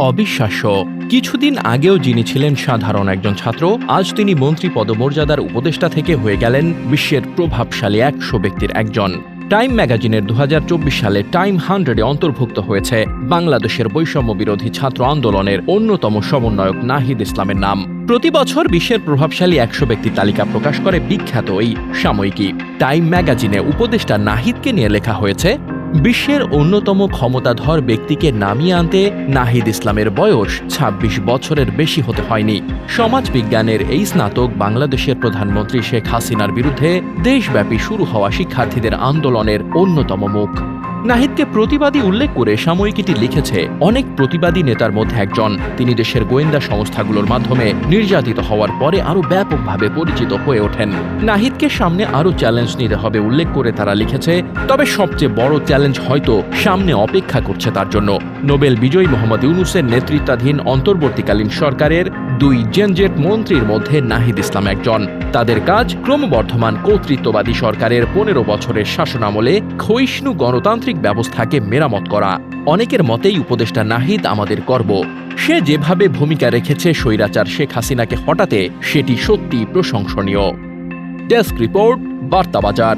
অবিশ্বাস্য। কিছুদিন আগেও যিনি ছিলেন সাধারণ একজন ছাত্র, আজ তিনি মন্ত্রী পদমর্যাদার উপদেষ্টা থেকে হয়ে গেলেন বিশ্বের প্রভাবশালী 100 ব্যক্তির একজন। টাইম ম্যাগাজিনের 2024 সালে টাইম 100-এ অন্তর্ভুক্ত হয়েছে বাংলাদেশের বৈষম্য বিরোধী ছাত্র আন্দোলনের অন্যতম সমন্বয়ক নাহিদ ইসলামের নাম। প্রতি বছর বিশ্বের প্রভাবশালী 100 ব্যক্তির তালিকা প্রকাশ করে বিখ্যাত এই সাময়িকী। টাইম ম্যাগাজিনে উপদেষ্টা নাহিদকে নিয়ে লেখা হয়েছে, বিশ্বের অন্যতম ক্ষমতাধর ব্যক্তিকে নামিয়ে আনতে নাহিদ ইসলামের বয়স ২৬ বছরের বেশি হতে হয়নি। সমাজবিজ্ঞানের এই স্নাতক বাংলাদেশের প্রধানমন্ত্রী শেখ হাসিনার বিরুদ্ধে দেশব্যাপী শুরু হওয়া শিক্ষার্থীদের আন্দোলনের অন্যতম মুখ। নাহিদকে প্রতিবাদী উল্লেখ করে সাময়িকীটি লিখেছে, অনেক প্রতিবাদী নেতার মধ্যে একজন। তিনি দেশের গোয়েন্দা সংস্থাগুলোর মাধ্যমে নির্যাতিত হওয়ার পরে আরও ব্যাপকভাবে পরিচিত হয়ে ওঠেন। নাহিদকে সামনে আরও চ্যালেঞ্জ নিতে হবে উল্লেখ করে তারা লিখেছে, তবে সবচেয়ে বড় চ্যালেঞ্জ হয়তো সামনে অপেক্ষা করছে তার জন্য। নোবেল বিজয়ী মোহাম্মদ ইউনূসের নেতৃত্বাধীন অন্তর্বর্তীকালীন সরকারের 2 জেনজেট মন্ত্রীর মধ্যে নাহিদ ইসলাম একজন। তাদের কাজ ক্রমবর্ধমান কর্তৃত্ববাদী সরকারের 15 বছরের শাসনামলে ক্ষয়িষ্ণু গণতান্ত্রিক ব্যবস্থাকে মেরামত করা। অনেকের মতেই উপদেষ্টা নাহিদ আমাদের গর্ব। সে যেভাবে ভূমিকা রেখেছে স্বৈরাচার শেখ হাসিনাকে হটাতে, সেটি সত্যি প্রশংসনীয়। ডেস্ক রিপোর্ট, বার্তা বাজার।